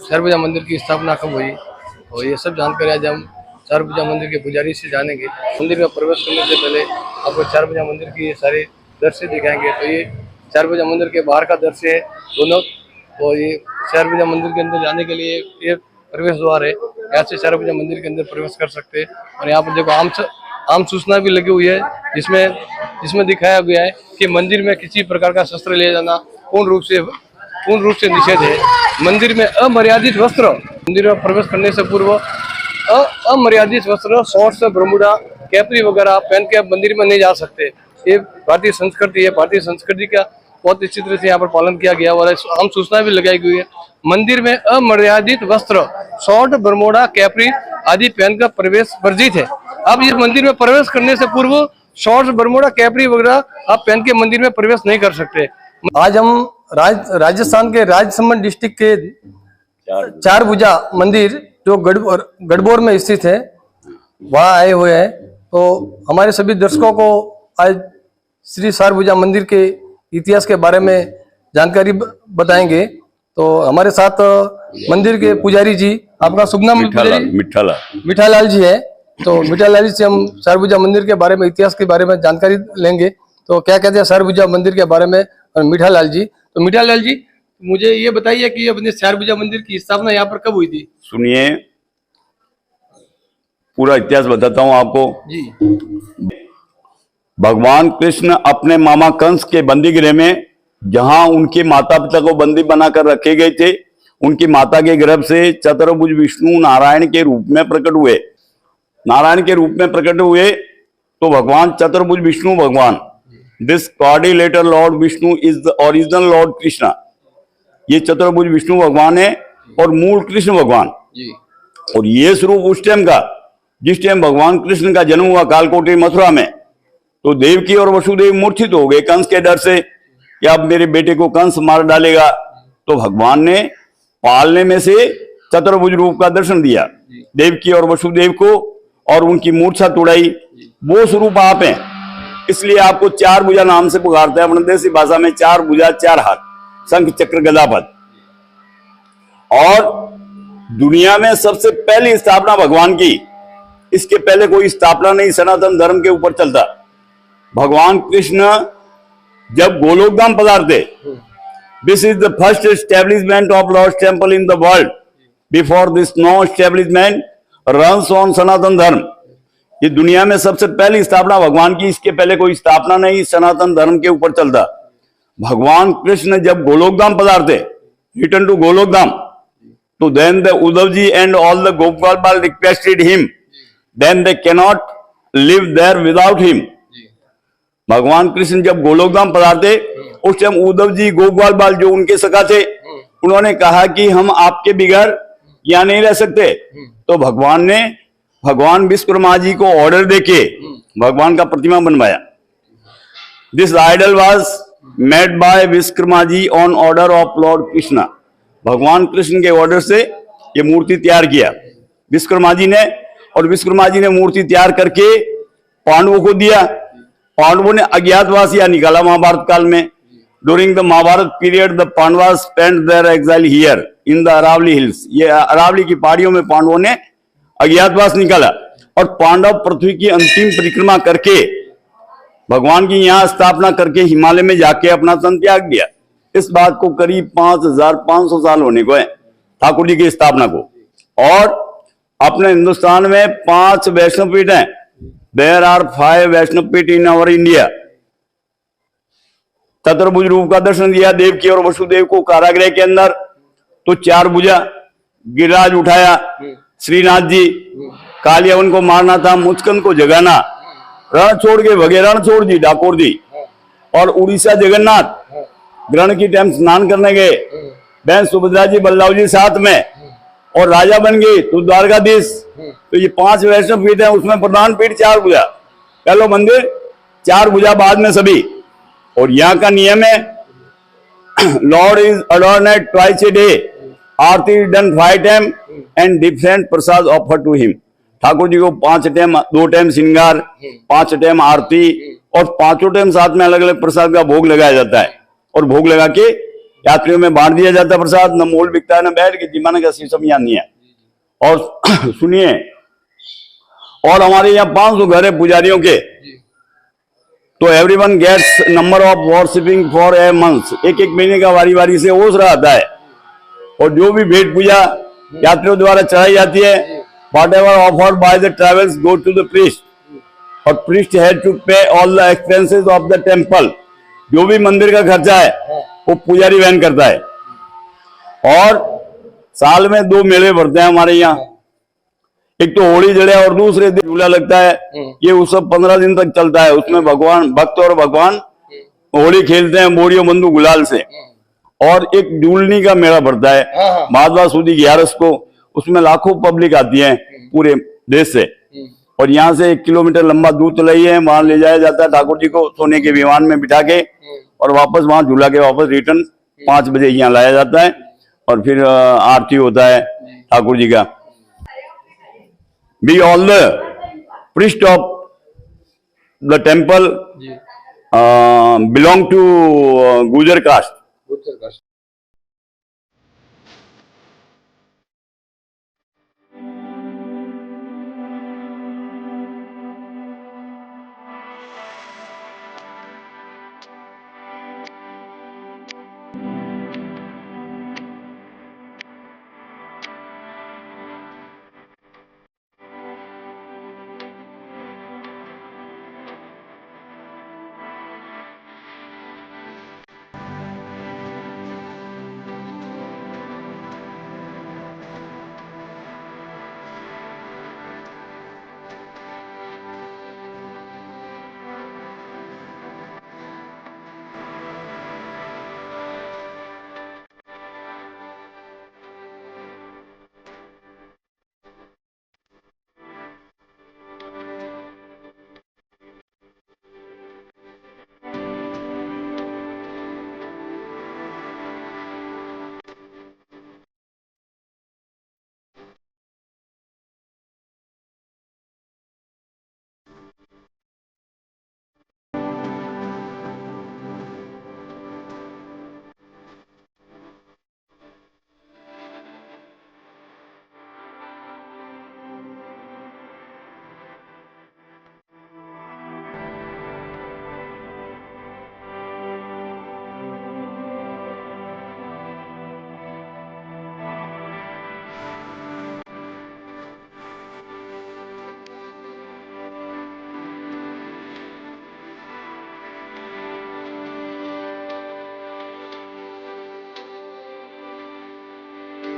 सरभुजा मंदिर की स्थापना कब हुई और ये सब जानकारी आज हम सरभुजा मंदिर के पुजारी से जानेंगे। मंदिर में प्रवेश करने से पहले आपको सरभुजा मंदिर की ये सारे दृश्य दिखाएंगे। तो ये सरभुजा मंदिर के बाहर का दृश्य है दोनों। तो ये सरभुजा मंदिर के अंदर जाने के लिए ये प्रवेश द्वार है, यहाँ से सरभुजा मंदिर के अंदर प्रवेश कर सकते हैं। और यहाँ पर देखो आम सूचना भी लगी हुई है जिसमें दिखाया गया है कि मंदिर में किसी प्रकार का शस्त्र ले जाना पूर्ण रूप से निषेध है। मंदिर में अमर्यादित वस्त्र, मंदिर में प्रवेश करने से पूर्व अमर्यादित वस्त्र, शॉर्ट्स, बरमूडा, कैपरी वगैरह पहन के आप मंदिर में नहीं जा सकते। ये भारतीय संस्कृति है। भारतीय संस्कृति का बहुत अच्छी तरह से यहाँ पर पालन किया गया और आम सूचना भी लगाई गई है। मंदिर में अमर्यादित वस्त्र, शॉर्ट, बरमूडा, कैपरी आदि पहनकर प्रवेश वर्जित है। आप इस मंदिर में प्रवेश करने से पूर्व शॉर्ट्स, बरमूडा, कैपरी वगैरह आप पहन के मंदिर में प्रवेश नहीं कर सकते। आज हम राजस्थान के राजसमंद डिस्ट्रिक्ट के चारभुजा मंदिर जो गढ़बोर में स्थित है वहाँ आए हुए हैं। तो हमारे सभी दर्शकों को आज श्री चारभुजा मंदिर के इतिहास के बारे में जानकारी बताएंगे। तो हमारे साथ मंदिर के पुजारी जी, आपका शुभ नाम? मिठालाल जी है। तो मिठालाल जी से हम चारभुजा मंदिर के बारे में, इतिहास के बारे में जानकारी लेंगे। तो क्या कहते हैं चारभुजा मंदिर के बारे में मिठालाल जी? तो मिठालाल जी मुझे ये बताइए कि अपने चारभुजा मंदिर की स्थापना यहाँ पर कब हुई थी? सुनिए, पूरा इतिहास बताता हूँ आपको जी। भगवान कृष्ण अपने मामा कंस के बंदीगृह में, जहां उनके माता पिता को बंदी बनाकर रखे गए थे, उनकी माता के गर्भ से चतुर्भुज विष्णु नारायण के रूप में प्रकट हुए। तो भगवान चतुर्भुज विष्णु भगवान, this quadrilateral Lord Vishnu is the original Lord Krishna. ये चतुर्भुज विष्णु भगवान है और मूल कृष्ण भगवान जी। और ये स्वरूप उस टाइम का, जिस टाइम भगवान कृष्ण का जन्म हुआ कालकोटी मथुरा में, तो देवकी और वसुदेव मूर्छित हो गए कंस के डर से कि अब मेरे बेटे को कंस मार डालेगा। तो भगवान ने पालने में से चतुर्भुज रूप का दर्शन दिया देवकी और वसुदेव को और उनकी मूर्छा तोड़ाई। वो स्वरूप आप हैं, इसलिए आपको चार भुजा नाम से पुकारते हैं। अपने देसी भाषा में चार भुजा, चार हाथ, शंख, चक्र, गदा, पद्म। और दुनिया में सबसे पहली स्थापना भगवान की, इसके पहले कोई स्थापना नहीं सनातन धर्म के ऊपर चलता। भगवान कृष्ण जब गोलोकधाम पधारते, this is the first establishment of Lord's temple in the world. Before this no establishment runs on Sanatan Dharma. ये दुनिया में सबसे पहली स्थापना भगवान की, इसके पहले कोई स्थापना नहीं सनातन धर्म के ऊपर चलता। भगवान कृष्ण जब गोलोकधाम पधारते, रिटर्न टू गोलोकधाम, तो then the Uddhav ji and all the गोपाल बाल requested him, then they cannot live there without him. भगवान कृष्ण जब गोलोकधाम पधारते, उस टाइम उद्धव जी, गोपाल बाल जो उनके सखा थे, उन्होंने कहा कि हम आपके बिगैर यहाँ नहीं रह सकते। तो भगवान ने भगवान विश्वकर्मा जी को ऑर्डर देके भगवान का प्रतिमा बनवाया। This idol was made by Vishwakarma ji on order of lord Krishna. भगवान कृष्ण के ऑर्डर से ये मूर्ति तैयार किया विश्वकर्मा जी ने, और विश्वकर्मा जी ने मूर्ति तैयार करके पांडवों को दिया। पांडवों ने अज्ञातवास या निकाला महाभारत काल में। During the Mahabharata period the Pandavas spent their exile here in the Aravalli hills. ये अरावली की पहाड़ियों में पांडवों ने अज्ञातवास निकाला और पांडव पृथ्वी की अंतिम परिक्रमा करके भगवान की यहाँ स्थापना करके हिमालय में जाके अपना तन त्याग दिया। इस बात को करीब 5500 साल होने को है ठाकुर जी की स्थापना को। और अपने हिंदुस्तान में 5 वैष्णवपीठ हैं। देयर आर 5 वैष्णवपीठ इन अवर इंडिया। चतुर्भुज रूप का दर्शन दिया देवकी और वसुदेव को कारागृह के अंदर। तो चार भुजा, गिरिराज उठाया श्रीनाथ जी, कालियावन को मारना था, मुचकंद को जगाना, रण छोड़ के भगे रणछोड़ जी डाकोर जी। और उड़ीसा जगन्नाथ ग्रहण की टाइम स्नान करने गए, बहन सुभद्रा जी बल्लभ जी साथ में, और राजा बन गए तो द्वारकाधीश। तो ये 5 वैष्णव पीठ है, उसमें प्रधान पीठ चार भुजा, पहलो मंदिर चार भुजा, बाद में सभी। और यहाँ का नियम है Lord is adorned twice a day, aarti done 5 time and different prasad offer to him. Thakur ji को 5 टाइम, 2 टाइम श्रृंगार, 5 टाइम आरती और 5 टाइम साथ में अलग अलग प्रसाद का भोग लगाया जाता है। और भोग लगा के यात्रियों में बांट दिया जाता है प्रसाद, न मोल बिकता है न बैठ के जिमाने का सिस्टम यहाँ नहीं है। और सुनिए, और हमारे यहाँ 500 घर है पुजारियों के, तो everyone gets number of worshipping for a month, एक एक महीने का वारी वारी से ओसरा आता है। और जो भी भेंट पूजा यात्रियों द्वारा चढ़ाई जाती है, whatever offered by the travels go to the priest, और priest had to pay all the expenses of the temple. जो भी मंदिर का खर्चा है वो पुजारी वहन करता है। और साल में 2 मेले भरते हैं हमारे यहाँ, एक तो होली जड़े और दूसरे दिन झूला लगता है। ये उत्सव 15 दिन तक चलता है। उसमें भगवान भक्त और भगवान होली खेलते हैं बोरियो बंधु गुलाल से। और एक जूलनी का मेला भरता है भादवा सुदी 11 को, उसमें लाखों पब्लिक आती है पूरे देश से। और यहाँ से 1 किलोमीटर लंबा दूध तलाई है, वहां ले जाया जाता है ठाकुर जी को सोने के विमान में बिठा के, और वापस वहां झूला के वापस रिटर्न 5 बजे यहाँ लाया जाता है। और फिर आरती होता है ठाकुर जी का। We all the priest of the temple belong to Gujar caste. Gurjar cast.